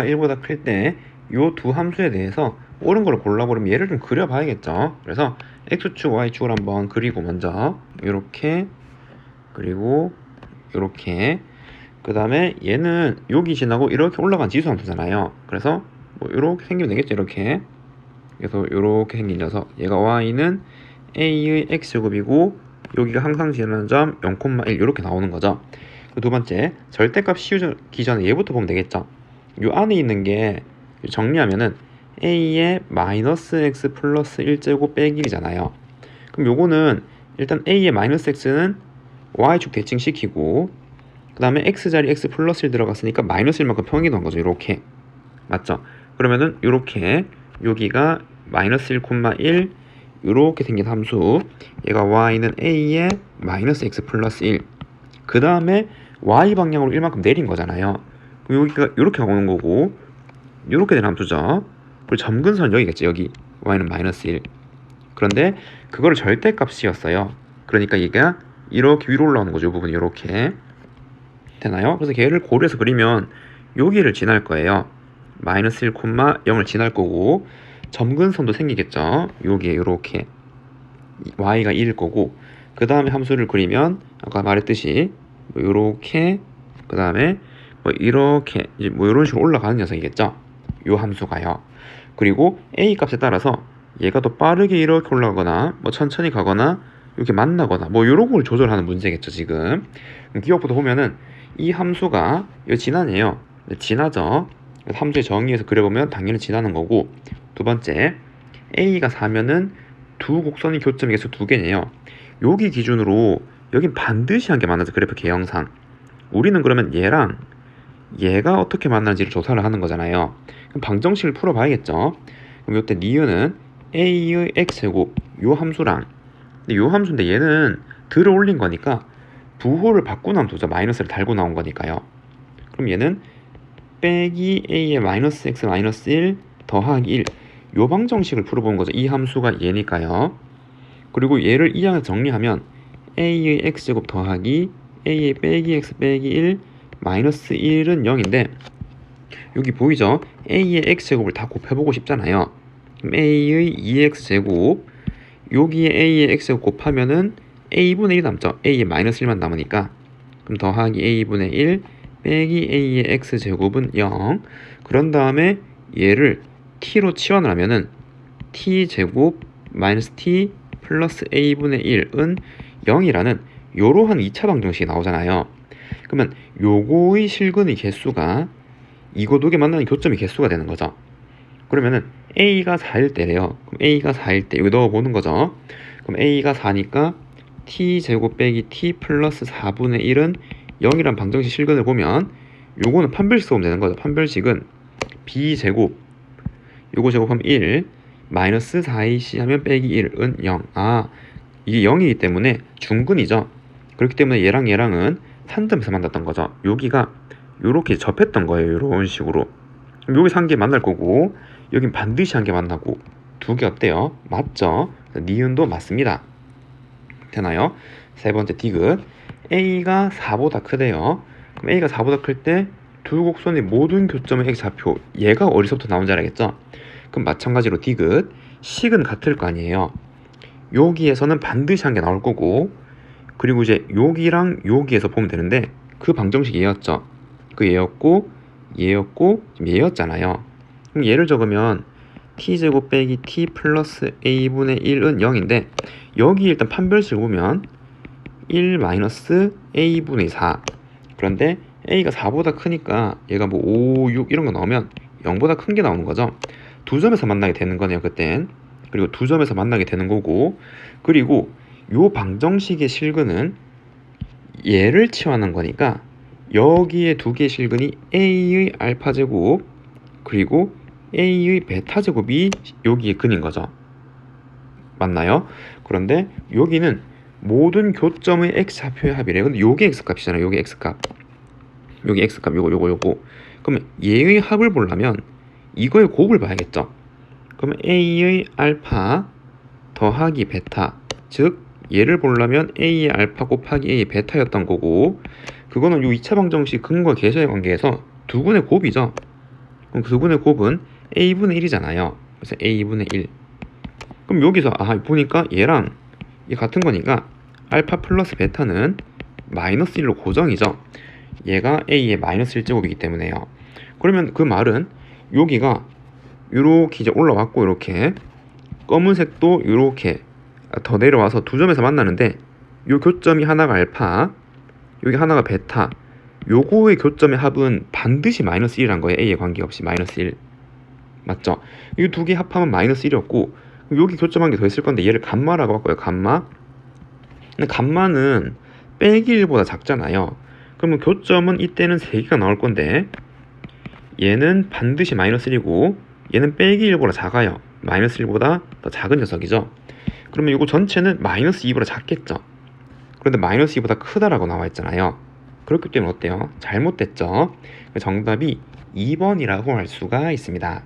1보다 클 때 요 두 함수에 대해서 옳은 걸 골라보려면 얘를 좀 그려봐야겠죠. 그래서 x축, y축을 한번 그리고 먼저 이렇게 그리고 이렇게 그 다음에 얘는 여기 지나고 이렇게 올라간 지수함수잖아요. 그래서 뭐 이렇게 생기면 되겠죠. 이렇게 그래서 이렇게 생긴 녀석 얘가 y는 a의 x제곱이고 여기가 항상 지나는 점 0,1 이렇게 나오는 거죠. 두 번째 절대값 씌우기 전에 얘부터 보면 되겠죠. 요 안에 있는 게 정리하면은 a의 마이너스 x 플러스 1제곱 빼기 1이잖아요. 그럼 요거는 일단 a의 마이너스 x는 y축 대칭시키고 그 다음에 x자리 x 플러스 1 들어갔으니까 마이너스 1만큼 평행이 나온 거죠. 이렇게 맞죠? 그러면은 이렇게 여기가 마이너스 1,1 이렇게 생긴 함수 얘가 y는 a의 마이너스 x 플러스 1 그 다음에 y 방향으로 1만큼 내린 거잖아요. 그럼 여기가 이렇게 나오는 거고 이렇게 된 함수죠. 그리고 점근선은 여기겠죠. 여기 y는 마이너스 1 그런데 그거를 절대값 씌웠어요. 그러니까 얘가 이렇게 위로 올라오는 거죠. 이 부분이 이렇게 되나요? 그래서 걔를 고려해서 그리면 여기를 지날 거예요. 마이너스 1,0을 지날 거고 점근선도 생기겠죠. 여기에 이렇게 y가 1일 거고 그 다음에 함수를 그리면 아까 말했듯이 뭐 이렇게 그 다음에 뭐 이렇게 이제 뭐 이런 식으로 올라가는 녀석이겠죠. 요 함수가요. 그리고 a 값에 따라서 얘가 더 빠르게 이렇게 올라가거나 뭐 천천히 가거나 이렇게 만나거나 뭐 이런 걸 조절하는 문제겠죠. 지금 기억부터 보면은 이 함수가 이거 진하네요. 진하죠. 함수의 정의에서 그려보면 당연히 진하는 거고 두 번째 a가 4면은 두 곡선의 교점이 계속 두 개네요. 여기 기준으로 여긴 반드시 한 개 만나죠. 그래프 개형상 우리는 그러면 얘랑 얘가 어떻게 만나는지를 조사를 하는 거잖아요. 그럼 방정식을 풀어봐야겠죠. 그럼 이때 니은은 a의 x제곱 요 함수랑 근데 요 함수인데 얘는 들어 올린 거니까 부호를 바꾸는 함수죠. 마이너스를 달고 나온 거니까요. 그럼 얘는 빼기 a의 마이너스 x 마이너스 1 더하기 1 요 방정식을 풀어보는 거죠. 이 함수가 얘니까요. 그리고 얘를 이 양에서 정리하면 a의 x제곱 더하기 a의 빼기 x 빼기 1 마이너스 1은 0인데 여기 보이죠? a의 x제곱을 다 곱해보고 싶잖아요. 그럼 a의 2x제곱 여기에 a의 x제곱 곱하면은 a분의 1 남죠. a의 마이너스 1만 남으니까 그럼 더하기 a분의 1 빼기 a의 x제곱은 0 그런 다음에 얘를 t로 치환을 하면은 t제곱 마이너스 t 플러스 a분의 1은 0이라는 요러한 2차 방정식이 나오잖아요. 그러면 요거의 실근의 개수가 이거 두 개 만나는 교점의 개수가 되는 거죠. 그러면은 a가 4일 때래요. 그럼 a가 4일 때 여기 넣어보는 거죠. 그럼 a가 4니까 t제곱 빼기 t 플러스 4분의 1은 0이란 방정식 실근을 보면 요거는 판별식 써보면 되는 거죠. 판별식은 b제곱 요거 제곱하면 1 마이너스 4ac 하면 빼기 1은 0 이게 0이기 때문에 중근이죠. 그렇기 때문에 얘랑 얘랑은 산점에서 만났던 거죠. 여기가 요렇게 접했던 거예요. 요런 식으로 여기서 한 개 만날 거고 여긴 반드시 한 개 만나고 두 개 어때요? 맞죠? 니은도 맞습니다. 되나요? 세 번째 디귿 a가 4보다 크대요. 그럼 a가 4보다 클 때 두 곡선의 모든 교점의 x좌표 얘가 어디서부터 나온지 알겠죠? 그럼 마찬가지로 디귿 식은 같을 거 아니에요. 여기에서는 반드시 한 개 나올 거고 그리고 이제 여기랑 여기에서 보면 되는데 그 방정식이 얘였죠. 그 얘였고 지금 얘였잖아요. 그럼 얘를 적으면 t제곱 빼기 t 플러스 a분의 1은 0인데 여기 일단 판별식을 보면 1 마이너스 a분의 4 그런데 a가 4보다 크니까 얘가 뭐 5, 6 이런 거 나오면 0보다 큰 게 나오는 거죠. 두 점에서 만나게 되는 거네요. 그땐 그리고 두 점에서 만나게 되는 거고 그리고 요 방정식의 실근은 얘를 치환한 거니까 여기에 두 개의 실근이 a의 알파 제곱 그리고 a의 베타 제곱이 여기에 근인 거죠. 맞나요? 그런데 여기는 모든 교점의 x좌표의 합이래요. 근데 요게 x값이잖아요. 요게 x값. 여기 x값 요거. 그러면 얘의 합을 보려면 이거의 곱을 봐야겠죠. 그러면 a의 알파 더하기 베타 즉 얘를 보려면 a의 알파 곱하기 a의 베타였던 거고 그거는 요 2차 방정식 근과 계수의 관계에서 두 군의 곱이죠. 그럼 그 두분의 곱은 a분의 1이잖아요. 그래서 a분의 1. 그럼 여기서 보니까 얘랑 이 같은 거니까 알파 플러스 베타는 마이너스 1로 고정이죠. 얘가 a의 마이너스 1제곱이기 때문에요. 그러면 그 말은 여기가 요렇게 이제 올라왔고, 이렇게 검은색도 요렇게 더 내려와서 두 점에서 만나는데, 요 교점이 하나가 알파, 여기 하나가 베타, 요거의 교점의 합은 반드시 마이너스 1이란 거예요. a에 관계없이 마이너스 1. 맞죠? 이 두 개 합하면 마이너스 1이었고, 여기 교점 한 개 더 있을 건데 얘를 감마라고 할 거예요. 감마. 근데 감마는 빼기 1보다 작잖아요. 그러면 교점은 이때는 3개가 나올 건데, 얘는 반드시 마이너스 1이고 얘는 빼기 1보다 작아요. 마이너스 1보다 더 작은 녀석이죠. 그러면 이거 전체는 마이너스 2보다 작겠죠. 그런데 마이너스 2보다 크다라고 나와 있잖아요. 그렇기 때문에 어때요? 잘못됐죠. 정답이 2번이라고 할 수가 있습니다.